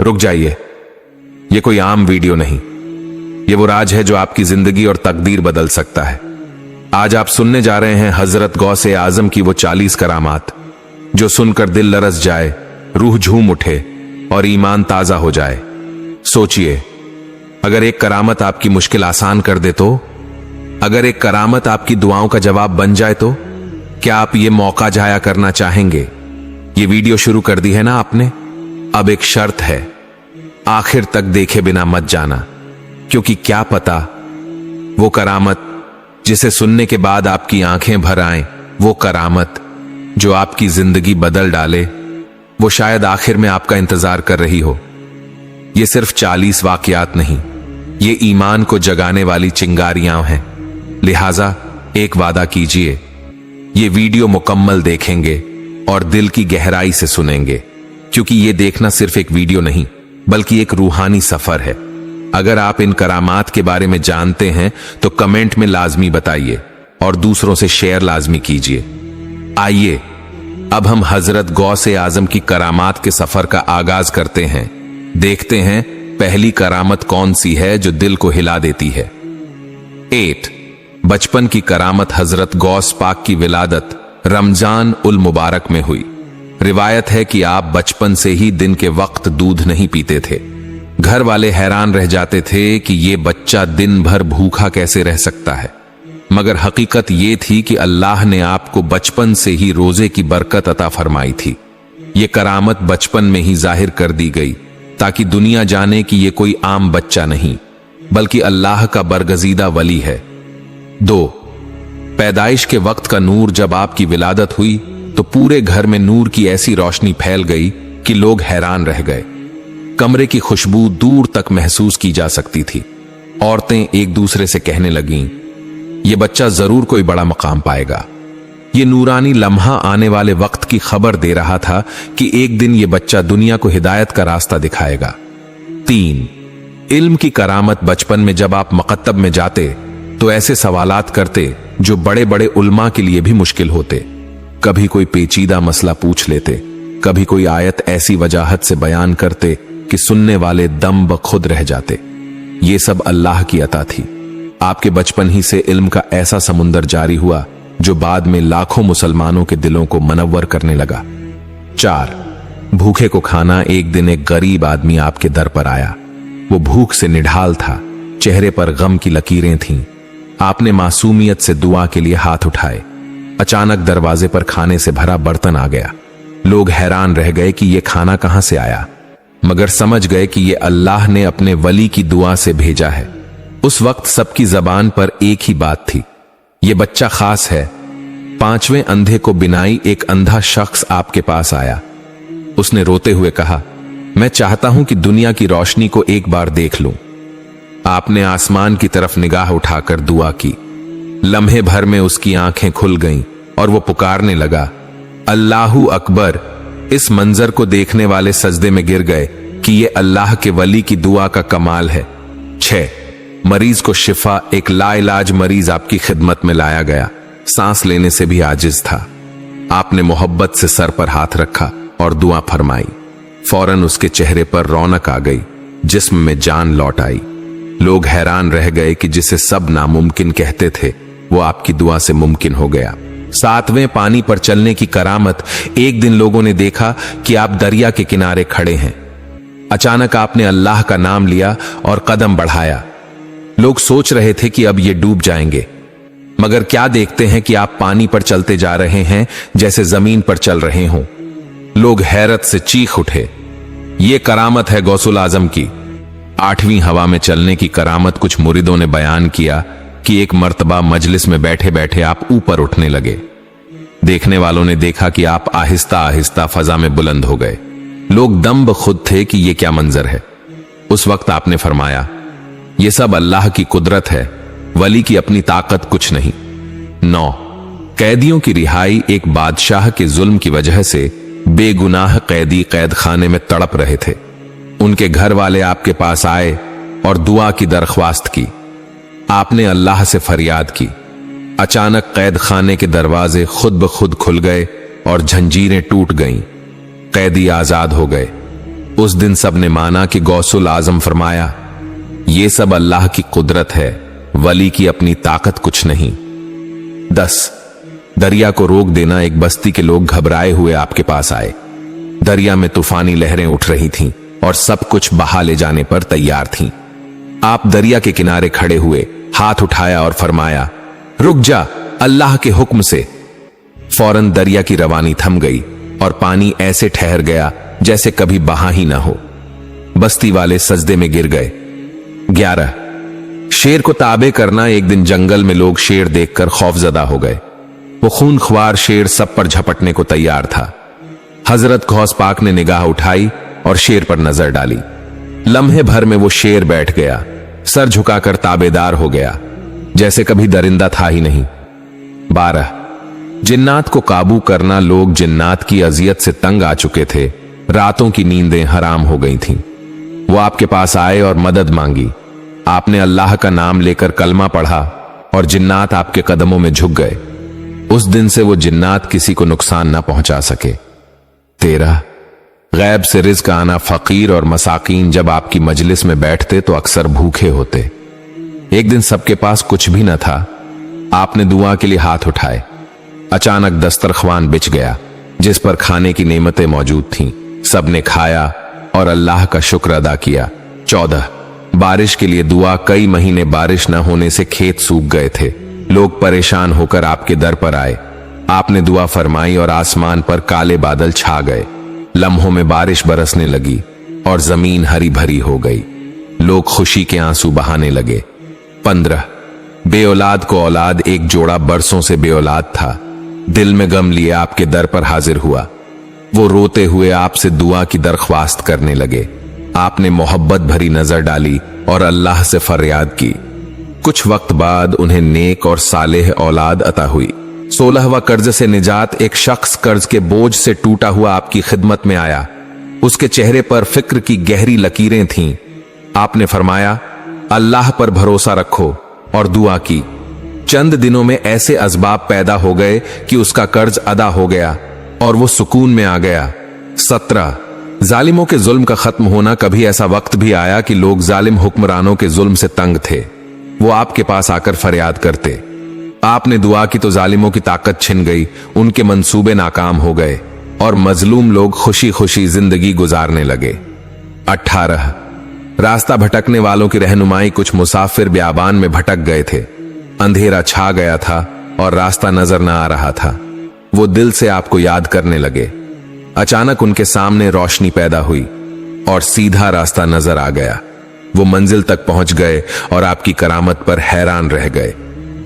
रुक जाइए, ये कोई आम वीडियो नहीं, ये वो राज है जो आपकी जिंदगी और तकदीर बदल सकता है। आज आप सुनने जा रहे हैं हजरत गौसे आजम की वो 40 करामात जो सुनकर दिल लरस जाए, रूह झूम उठे और ईमान ताजा हो जाए। सोचिए, अगर एक करामत आपकी मुश्किल आसान कर दे तो, अगर एक करामत आपकी दुआओं का जवाब बन जाए तो क्या आप ये मौका जाया करना चाहेंगे? ये वीडियो शुरू कर दी है ना आपने, अब एक शर्त है, आखिर तक देखे बिना मत जाना, क्योंकि क्या पता वो करामत जिसे सुनने के बाद आपकी आंखें भर आएं, वो करामत जो आपकी जिंदगी बदल डाले, वो शायद आखिर में आपका इंतजार कर रही हो। ये सिर्फ 40 वाकयात नहीं, ये ईमान को जगाने वाली चिंगारियां हैं। लिहाजा एक वादा कीजिए, ये वीडियो मुकम्मल देखेंगे और दिल की गहराई से सुनेंगे, क्योंकि ये देखना सिर्फ एक वीडियो नहीं बल्कि एक रूहानी सफर है। अगर आप इन करामात के बारे में जानते हैं तो कमेंट में लाजमी बताइए और दूसरों से शेयर लाजमी कीजिए। आइए अब हम हजरत गौसे आजम की करामात के सफर का आगाज करते हैं। देखते हैं पहली करामत कौन सी है जो दिल को हिला देती है। 8 बचपन की करामत हजरत गौस पाक की विलादत रमजान उल मुबारक में हुई। रिवायत है कि आप बचपन से ही दिन के वक्त दूध नहीं पीते थे। घर वाले हैरान रह जाते थे कि ये बच्चा दिन भर भूखा कैसे रह सकता है, मगर हकीकत ये थी कि अल्लाह ने आपको बचपन से ही रोजे की बरकत अता फरमाई थी। ये करामत बचपन में ही जाहिर कर दी गई ताकि दुनिया जाने कि ये कोई आम बच्चा नहीं बल्कि अल्लाह का बरगजीदा वली है। 2 पैदाइश के वक्त का नूर जब आपकी विलादत हुई तो पूरे घर में नूर की ऐसी रोशनी फैल गई कि लोग हैरान रह गए। कमरे की खुशबू दूर तक महसूस की जा सकती थी। औरतें एक दूसरे से कहने लगीं, ये बच्चा जरूर कोई बड़ा मकाम पाएगा। ये नूरानी लम्हा आने वाले वक्त की खबर दे रहा था कि एक दिन ये बच्चा दुनिया को हिदायत का रास्ता दिखाएगा। 3 इल्म की करामत बचपन में जब आप मकतब में जाते तो ऐसे सवालात करते जो बड़े बड़े उल्मा के लिए भी मुश्किल होते। कभी कोई पेचीदा मसला पूछ लेते, कभी कोई आयत ऐसी वजाहत से बयान करते कि सुनने वाले दम बखुद रह जाते। ये सब अल्लाह की अता थी। आपके बचपन ही से इल्म का ऐसा समुंदर जारी हुआ जो बाद में लाखों मुसलमानों के दिलों को मनव्वर करने लगा। 4 भूखे को खाना। एक दिन एक गरीब आदमी आपके दर पर आया। वो भूख से निढाल था, चेहरे पर गम की लकीरें थीं। आपने मासूमियत से दुआ के लिए हाथ उठाए। अचानक दरवाजे पर खाने से भरा बर्तन आ गया। लोग हैरान रह गए कि यह खाना कहां से आया, मगर समझ गए कि यह अल्लाह ने अपने वली की दुआ से भेजा है। उस वक्त सबकी जबान पर एक ही बात थी, यह बच्चा खास है। 5वें अंधे को बिनाई एक अंधा शख्स आपके पास आया। उसने रोते हुए कहा, मैं चाहता हूं कि दुनिया की रोशनी को एक बार देख लूं। आपने आसमान की तरफ निगाह उठाकर दुआ की। लम्हे भर में उसकी आंखें खुल गईं और वो पुकारने लगा, अल्लाहू अकबर। इस मंजर को देखने वाले सजदे में गिर गए कि ये अल्लाह के वली की दुआ का कमाल है। 6 मरीज को शिफा। एक लाइलाज मरीज आपकी खिदमत में लाया गया, सांस लेने से भी आजिज था। आपने मोहब्बत से सर पर हाथ रखा और दुआ फरमाई। फौरन उसके चेहरे पर रौनक आ गई, जिस्म में जान लौट आई। लोग हैरान रह गए कि जिसे सब नामुमकिन कहते थे वो आपकी दुआ से मुमकिन हो गया। 7वें पानी पर चलने की करामत। एक दिन लोगों ने देखा कि आप दरिया के किनारे खड़े हैं। अचानक आपने अल्लाह का नाम लिया और कदम बढ़ाया। लोग सोच रहे थे कि अब ये डूब जाएंगे, मगर क्या देखते हैं कि आप पानी पर चलते जा रहे हैं जैसे जमीन पर चल रहे हों। लोग हैरत से चीख उठे, ये करामत है गौसुल आजम की। 8वीं हवा में चलने की करामत। कुछ मुरीदों ने बयान किया कि एक मर्तबा मजलिस में बैठे बैठे आप ऊपर उठने लगे। देखने वालों ने देखा कि आप आहिस्ता आहिस्ता फजा में बुलंद हो गए। लोग दम बखुद थे कि यह क्या मंजर है। उस वक्त आपने फरमाया, यह सब अल्लाह की कुदरत है, वली की अपनी ताकत कुछ नहीं। 9 कैदियों की रिहाई। एक बादशाह के जुल्म की वजह से बेगुनाह कैदी कैद खाने में तड़प रहे थे। उनके घर वाले आपके पास आए और दुआ की दरख्वास्त की। आपने अल्लाह से फरियाद की। अचानक कैद खाने के दरवाजे खुद ब खुद खुल गए और जंजीरें टूट गईं। कैदी आजाद हो गए। उस दिन सबने माना कि गौसुल आजम फरमाया, ये सब अल्लाह की कुदरत है, वली की अपनी ताकत कुछ नहीं। 10 दरिया को रोक देना। एक बस्ती के लोग घबराए हुए आपके पास आए। दरिया में तूफानी लहरें उठ रही थीं और सब कुछ बहा ले जाने पर तैयार थीं। आप दरिया के किनारे खड़े हुए, हाथ उठाया और फरमाया, रुक जा, अल्लाह के हुक्म से। फौरन दरिया की रवानी थम गई और पानी ऐसे ठहर गया जैसे कभी बहा ही ना हो। बस्ती वाले सजदे में गिर गए। 11 शेर को ताबे करना। एक दिन जंगल में लोग शेर देखकर खौफजदा हो गए। वो खूनख्वार शेर सब पर झपटने को तैयार था। हजरत गौस पाक ने निगाह उठाई और शेर पर नजर डाली। लम्हे भर में वो शेर बैठ गया, सर झुकाकर ताबेदार हो गया, जैसे कभी दरिंदा था ही नहीं। 12 जिन्नात को काबू करना। लोग जिन्नात की अजियत से तंग आ चुके थे। रातों की नींदें हराम हो गई थीं। वो आपके पास आए और मदद मांगी। आपने अल्लाह का नाम लेकर कलमा पढ़ा और जिन्नात आपके कदमों में झुक गए। उस दिन से वो जिन्नात किसी को नुकसान न पहुंचा सके। 13 गैब से रिज़्क आना। फकीर और मसाकीन जब आपकी मजलिस में बैठते तो अक्सर भूखे होते। एक दिन सबके पास कुछ भी न था। आपने दुआ के लिए हाथ उठाए। अचानक दस्तरख्वान बिछ गया जिस पर खाने की नेमतें मौजूद थीं। सबने खाया और अल्लाह का शुक्र अदा किया। 14 बारिश के लिए दुआ। कई महीने बारिश न होने से खेत सूख गए थे। लोग परेशान होकर आपके दर पर आए। आपने दुआ फरमाई और आसमान पर काले बादल छा गए। लम्हों में बारिश बरसने लगी और जमीन हरी भरी हो गई। लोग खुशी के आंसू बहाने लगे। 15 बेऔलाद को औलाद। एक जोड़ा बरसों से बेऔलाद था। दिल में गम लिए आपके दर पर हाजिर हुआ। वो रोते हुए आपसे दुआ की दरख्वास्त करने लगे। आपने मोहब्बत भरी नजर डाली और अल्लाह से फरियाद की। कुछ वक्त बाद उन्हें नेक और सालेह औलाद अता हुई। 16वां कर्ज से निजात। एक शख्स कर्ज के बोझ से टूटा हुआ आपकी खिदमत में आया। उसके चेहरे पर फिक्र की गहरी लकीरें थीं। आपने फरमाया, अल्लाह पर भरोसा रखो और दुआ की। चंद दिनों में ऐसे असबाब पैदा हो गए कि उसका कर्ज अदा हो गया और वो सुकून में आ गया। 17 जालिमों के जुल्म का खत्म होना। कभी ऐसा वक्त भी आया कि लोग जालिम हुक्मरानों के जुल्म से तंग थे। वो आपके पास आकर फरियाद करते। आपने दुआ की तो जालिमों की ताकत छिन गई, उनके मंसूबे नाकाम हो गए और मजलूम लोग खुशी खुशी जिंदगी गुजारने लगे। 18 रास्ता भटकने वालों की रहनुमाई। कुछ मुसाफिर बियाबान में भटक गए थे। अंधेरा छा गया था और रास्ता नजर न आ रहा था। वो दिल से आपको याद करने लगे। अचानक उनके सामने रोशनी पैदा हुई और सीधा रास्ता नजर आ गया। वो मंजिल तक पहुंच गए और आपकी करामत पर हैरान रह गए।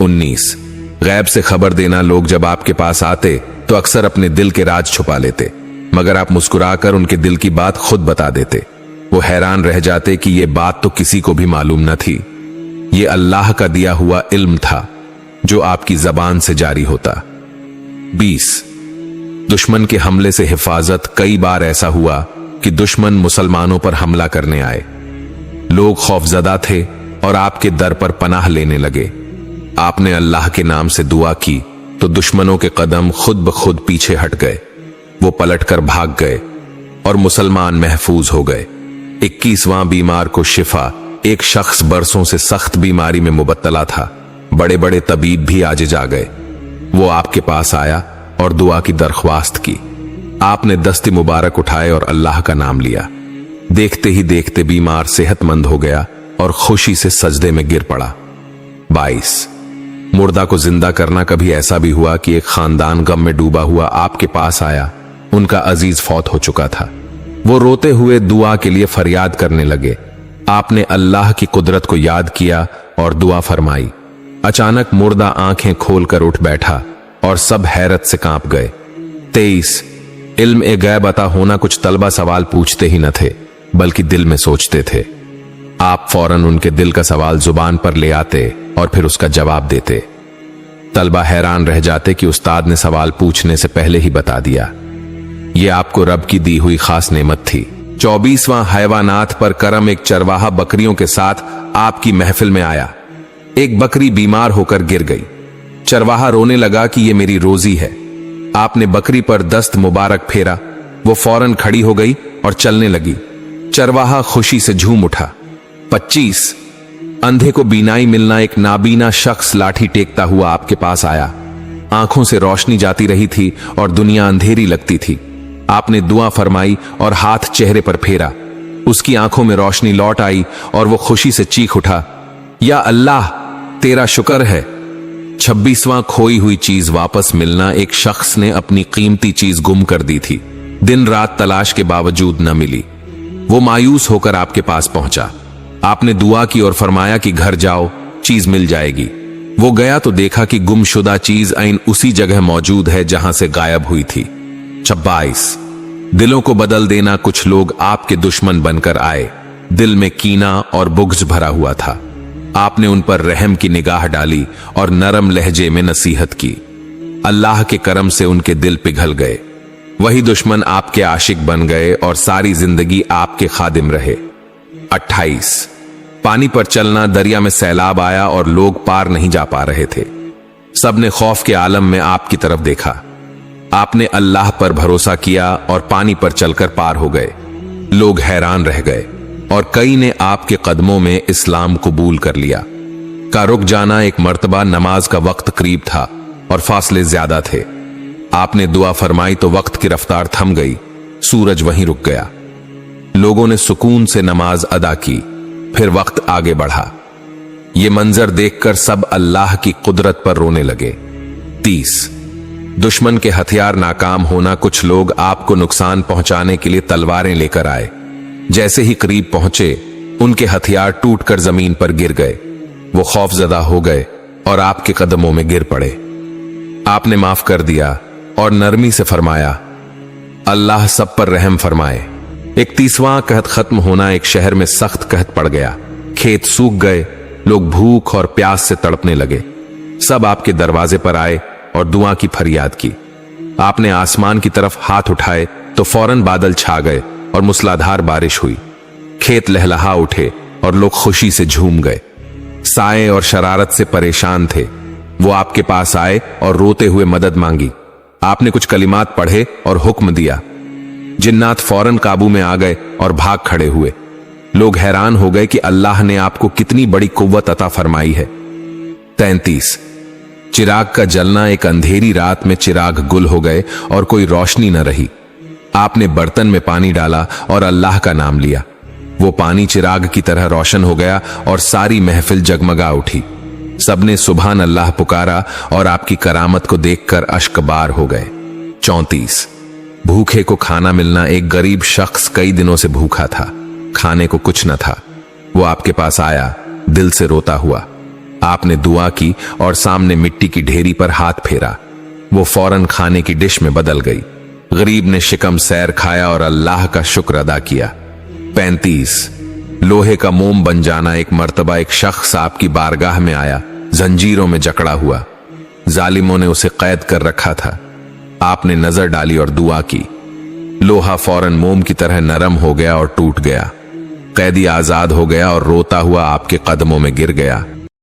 19 गैब से खबर देना। लोग जब आपके पास आते तो अक्सर अपने दिल के राज छुपा लेते, मगर आप मुस्कुराकर उनके दिल की बात खुद बता देते। वो हैरान रह जाते कि ये बात तो किसी को भी मालूम न थी। ये अल्लाह का दिया हुआ इल्म था जो आपकी जबान से जारी होता। 20 दुश्मन के हमले से हिफाजत। कई बार ऐसा हुआ कि दुश्मन मुसलमानों पर हमला करने आए। लोग खौफजदा थे और आपके दर पर पनाह लेने लगे। आपने अल्लाह के नाम से दुआ की तो दुश्मनों के कदम खुद ब खुद पीछे हट गए। वो पलटकर भाग गए और मुसलमान महफूज हो गए। 21वां बीमार को शिफा। एक शख्स बरसों से सख्त बीमारी में मुबत्तला था। बड़े बड़े तबीब भी आजिज आ गए। वो आपके पास आया और दुआ की दरख्वास्त की। आपने दस्ते मुबारक उठाए और अल्लाह का नाम लिया। देखते ही देखते बीमार सेहतमंद हो गया और खुशी से सजदे में गिर पड़ा। 22 मुर्दा को जिंदा करना। कभी ऐसा भी हुआ कि एक खानदान गम में डूबा हुआ आपके पास आया। उनका अजीज फौत हो चुका था। वो रोते हुए दुआ के लिए फरियाद करने लगे। आपने अल्लाह की कुदरत को याद किया और दुआ फरमाई। अचानक मुर्दा आंखें खोलकर उठ बैठा और सब हैरत से कांप गए। 23 इल्म ए गैब अता होना। कुछ तलबा सवाल पूछते ही न थे बल्कि दिल में सोचते थे। आप फौरन उनके दिल का सवाल जुबान पर ले आते और फिर उसका जवाब देते। तलबा हैरान रह जाते कि उस्ताद ने सवाल पूछने से पहले ही बता दिया। ये आपको रब की दी हुई खास नेमत थी। 24वां हैवानात पर करम। एक चरवाहा बकरियों के साथ आपकी महफिल में आया। एक बकरी बीमार होकर गिर गई। चरवाहा रोने लगा कि ये मेरी रोजी है। आपने बकरी पर दस्त मुबारक फेरा। वो फौरन खड़ी हो गई और चलने लगी। चरवाहा खुशी से झूम उठा। 25 अंधे को बीनाई मिलना। एक नाबीना शख्स लाठी टेकता हुआ आपके पास आया। आंखों से रोशनी जाती रही थी और दुनिया अंधेरी लगती थी। आपने दुआ फरमाई और हाथ चेहरे पर फेरा। उसकी आंखों में रोशनी लौट आई और वो खुशी से चीख उठा, या अल्लाह तेरा शुक्र है। 26वां खोई हुई चीज वापस मिलना। एक शख्स ने अपनी कीमती चीज गुम कर दी थी। दिन रात तलाश के बावजूद न मिली। वो मायूस होकर आपके पास पहुंचा। आपने दुआ की और फरमाया कि घर जाओ, चीज मिल जाएगी। वो गया तो देखा कि गुमशुदा चीज ऐन उसी जगह मौजूद है जहां से गायब हुई थी। 26 दिलों को बदल देना। कुछ लोग आपके दुश्मन बनकर आए। दिल में कीना और बुग़्ज़ भरा हुआ था। आपने उन पर रहम की निगाह डाली और नरम लहजे में नसीहत की। अल्लाह के करम से उनके दिल पिघल गए। वही दुश्मन आपके आशिक बन गए और सारी जिंदगी आपके खादिम रहे। 28 पानी पर चलना। दरिया में सैलाब आया और लोग पार नहीं जा पा रहे थे। सबने खौफ के आलम में आपकी तरफ देखा। आपने अल्लाह पर भरोसा किया और पानी पर चलकर पार हो गए। लोग हैरान रह गए और कई ने आपके कदमों में इस्लाम कबूल कर लिया। का रुक जाना। एक मर्तबा नमाज का वक्त करीब था और फासले ज्यादा थे। आपने दुआ फरमाई तो वक्त की रफ्तार थम गई। सूरज वहीं रुक गया। लोगों ने सुकून से नमाज अदा की। फिर वक्त आगे बढ़ा। ये मंजर देखकर सब अल्लाह की कुदरत पर रोने लगे। 30 दुश्मन के हथियार नाकाम होना। कुछ लोग आपको नुकसान पहुंचाने के लिए तलवारें लेकर आए। जैसे ही करीब पहुंचे, उनके हथियार टूटकर जमीन पर गिर गए। वो खौफजदा हो गए और आपके कदमों में गिर पड़े। आपने माफ कर दिया और नरमी से फरमाया, अल्लाह सब पर रहम फरमाए। 31वां कहत खत्म होना। एक शहर में सख्त कहत पड़ गया। खेत सूख गए। लोग भूख और प्यास से तड़पने लगे। सब आपके दरवाजे पर आए और दुआ की फरियाद की। आपने आसमान की तरफ हाथ उठाए तो फौरन बादल छा गए और मूसलाधार बारिश हुई। खेत लहलहा उठे और लोग खुशी से झूम गए। साए और शरारत से परेशान थे। वो आपके पास आए और रोते हुए मदद मांगी। आपने कुछ कलिमात पढ़े और हुक्म दिया। जिन्नात फौरन काबू में आ गए और भाग खड़े हुए। लोग हैरान हो गए कि अल्लाह ने आपको कितनी बड़ी कुव्वत अता फरमाई है। 33 चिराग का जलना। एक अंधेरी रात में चिराग गुल हो गए और कोई रोशनी न रही। आपने बर्तन में पानी डाला और अल्लाह का नाम लिया। वो पानी चिराग की तरह रोशन हो गया और सारी महफिल जगमगा उठी। सबने सुभान अल्लाह पुकारा और आपकी करामत को देखकर अश्कबार हो गए। 34 भूखे को खाना मिलना। एक गरीब शख्स कई दिनों से भूखा था। खाने को कुछ न था। वो आपके पास आया, दिल से रोता हुआ। आपने दुआ की और सामने मिट्टी की ढेरी पर हाथ फेरा। वो फौरन खाने की डिश में बदल गई। गरीब ने शिकम सैर खाया और अल्लाह का शुक्र अदा किया। 35 लोहे का मोम बन जाना। एक मर्तबा एक शख्स आपकी बारगाह में आया, जंजीरों में जकड़ा हुआ। जालिमों ने उसे कैद कर रखा था। आपने नजर डाली और दुआ की। लोहा फौरन मोम की तरह नरम हो गया और टूट गया। कैदी आजाद हो गया और रोता हुआ आपके कदमों में गिर गया।